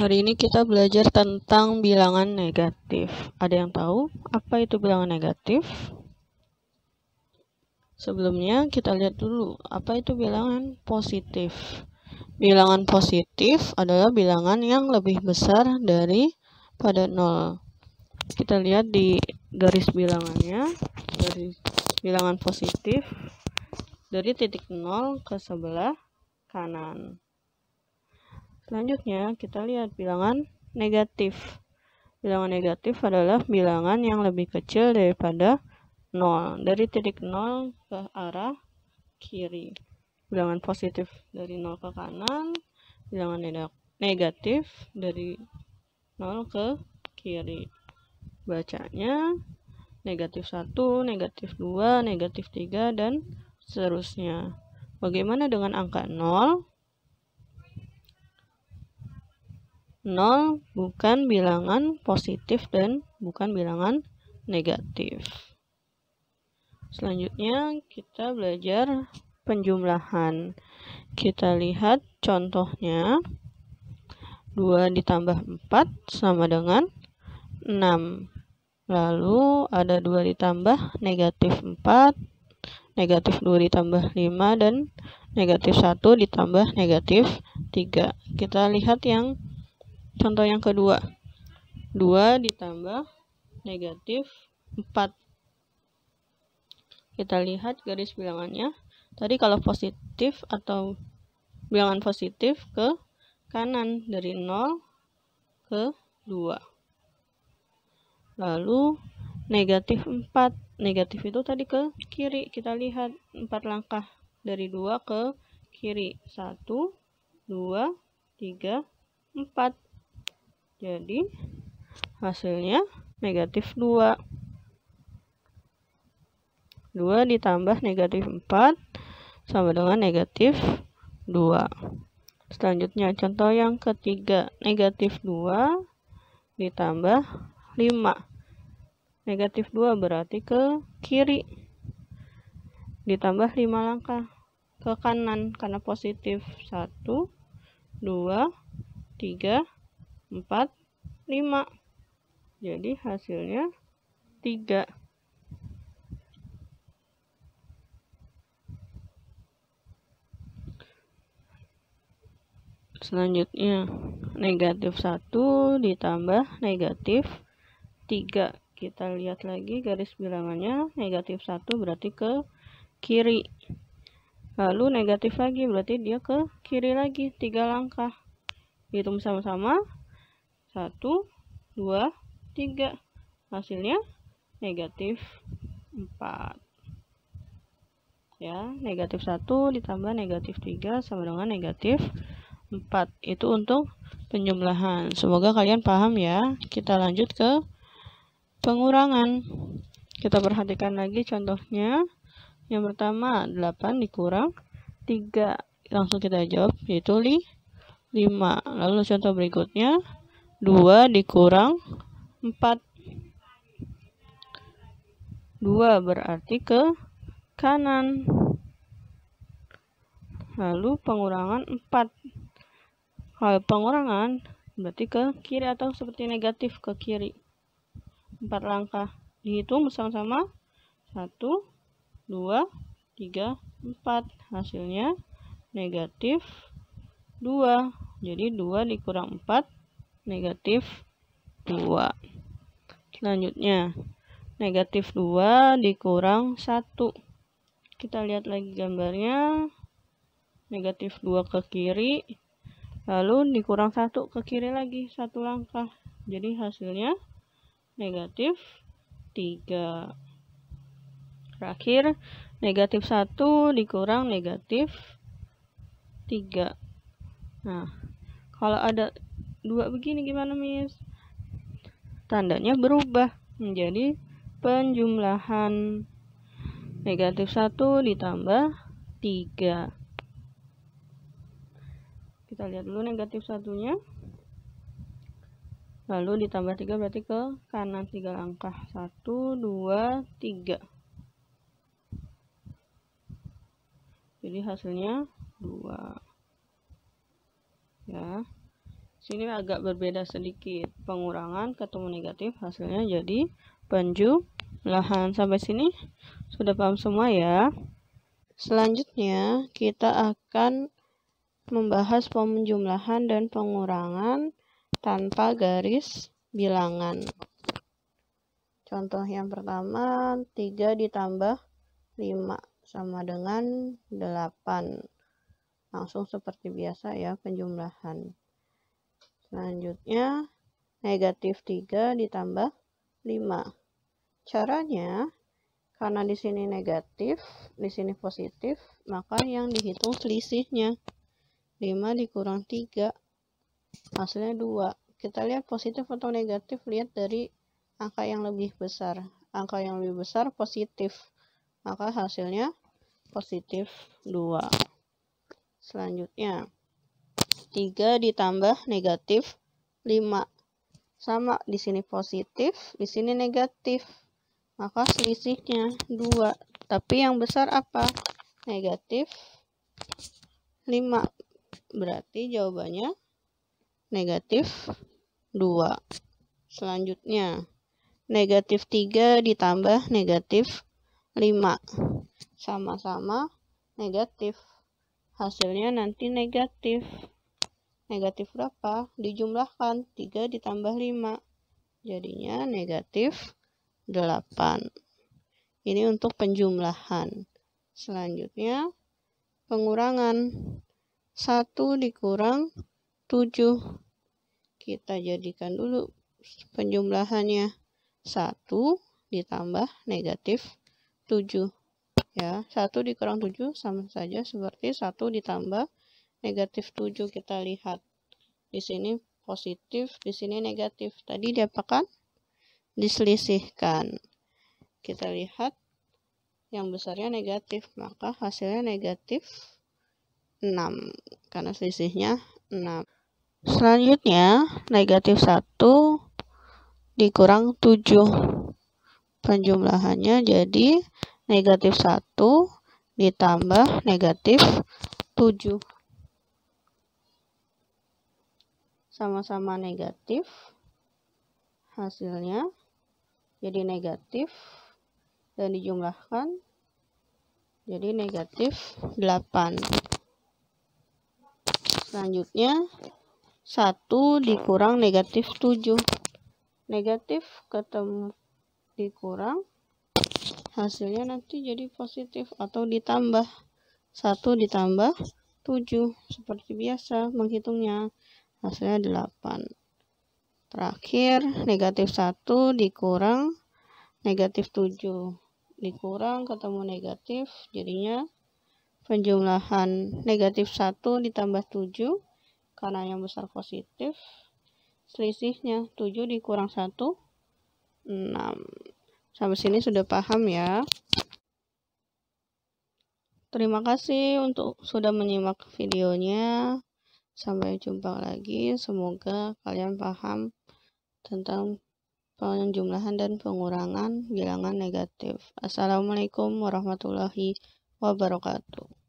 Hari ini kita belajar tentang bilangan negatif. Ada yang tahu apa itu bilangan negatif? Sebelumnya kita lihat dulu apa itu bilangan positif. Bilangan positif adalah bilangan yang lebih besar daripada 0. Kita lihat di garis bilangannya, dari bilangan positif dari titik 0 ke sebelah kanan. Selanjutnya kita lihat bilangan negatif. Bilangan negatif adalah bilangan yang lebih kecil daripada 0. Dari titik 0 ke arah kiri. Bilangan positif dari 0 ke kanan. Bilangan negatif dari 0 ke kiri. Bacanya negatif 1, negatif 2, negatif 3, dan seterusnya. Bagaimana dengan angka 0? 0 bukan bilangan positif dan bukan bilangan negatif. Selanjutnya kita belajar penjumlahan. Kita lihat contohnya. 2 ditambah 4 sama dengan 6. Lalu ada 2 ditambah negatif 4, negatif 2 ditambah 5, dan negatif 1 ditambah negatif 3. Kita lihat yang contoh yang kedua. 2 ditambah negatif 4. Kita lihat garis bilangannya. Tadi kalau positif atau bilangan positif ke kanan dari 0 ke 2. Lalu negatif 4. Negatif itu tadi ke kiri. Kita lihat 4 langkah dari 2 ke kiri. 1, 2, 3, 4. Jadi hasilnya negatif 2. 2 ditambah negatif 4 sama dengan negatif 2. Selanjutnya contoh yang ketiga. Negatif 2 ditambah 5. Negatif 2 berarti ke kiri. Ditambah 5 langkah ke kanan karena positif. 1, 2, 3, 4, 5. Jadi hasilnya 3. Selanjutnya negatif 1 ditambah negatif 3. Kita lihat lagi garis bilangannya. Negatif 1 berarti ke kiri. Lalu negatif lagi berarti dia ke kiri lagi. 3 langkah. Hitung sama-sama. 1, 2, 3. Hasilnya negatif 4. Ya, negatif 1 ditambah negatif 3 sama dengan negatif 4. Itu untuk penjumlahan. Semoga kalian paham ya. Kita lanjut ke pengurangan. Kita perhatikan lagi contohnya. Yang pertama 8 dikurang 3. Langsung kita jawab yaitu 5. Lalu contoh berikutnya 2 dikurang 4. 2 berarti ke kanan. Lalu pengurangan 4. Kalau pengurangan berarti ke kiri atau seperti negatif ke kiri. 4 langkah. Dihitung bersama-sama. 1, 2, 3, 4. Hasilnya negatif 2. Jadi 2 dikurang 4 negatif 2. Selanjutnya negatif 2 dikurang 1. Kita lihat lagi gambarnya. Negatif 2 ke kiri. Lalu dikurang 1 ke kiri lagi. 1 langkah. Jadi hasilnya negatif 3. Terakhir negatif 1 dikurang negatif 3. Nah, kalau ada 2 begini gimana, Miss? Tandanya berubah menjadi penjumlahan. Negatif 1 ditambah 3. Kita lihat dulu negatif 1-nya. Lalu ditambah 3 berarti ke kanan 3 langkah. 1, 2, 3. Jadi hasilnya 2. Ya. Sini agak berbeda sedikit. Pengurangan ketemu negatif, hasilnya jadi penjumlahan. Sampai sini sudah paham semua ya. Selanjutnya kita akan membahas penjumlahan dan pengurangan tanpa garis bilangan. Contoh yang pertama, 3 ditambah 5 sama dengan 8. Langsung seperti biasa ya penjumlahan. Selanjutnya, negatif 3 ditambah 5. Caranya, karena di sini negatif, di sini positif, maka yang dihitung selisihnya. 5 dikurang 3, hasilnya 2. Kita lihat positif atau negatif, lihat dari angka yang lebih besar. Angka yang lebih besar positif, maka hasilnya positif 2. Selanjutnya, 3 ditambah negatif 5. Sama, di sini positif, di sini negatif. Maka selisihnya 2. Tapi yang besar apa? Negatif 5. Berarti jawabannya negatif 2. Selanjutnya, negatif 3 ditambah negatif 5. Sama-sama negatif. Hasilnya nanti negatif. Negatif berapa? Dijumlahkan 3 ditambah 5. Jadinya negatif 8. Ini untuk penjumlahan. Selanjutnya pengurangan. 1 dikurang 7. Kita jadikan dulu penjumlahannya. 1 ditambah negatif 7. Ya, 1 dikurang 7 sama saja seperti 1 ditambah negatif 7. Kita lihat di sini positif, di sini negatif. Tadi diapakan? Diselisihkan. Kita lihat yang besarnya negatif, maka hasilnya negatif 6 karena selisihnya 6. Selanjutnya negatif 1 dikurang 7. Penjumlahannya jadi negatif 1 ditambah negatif 7. Sama-sama negatif, hasilnya jadi negatif dan dijumlahkan jadi negatif 8. Selanjutnya 1 dikurang negatif 7. Negatif ketemu dikurang, hasilnya nanti jadi positif atau ditambah. 1 ditambah 7 seperti biasa menghitungnya. Hasilnya 8. Terakhir, negatif 1 dikurang negatif 7. Dikurang ketemu negatif, jadinya penjumlahan negatif 1 ditambah 7. Karena yang besar positif, selisihnya 7 dikurang 1, 6. Sampai sini sudah paham ya. Terima kasih untuk sudah menyimak videonya. Sampai jumpa lagi. Semoga kalian paham tentang penjumlahan dan pengurangan bilangan negatif. Assalamualaikum warahmatullahi wabarakatuh.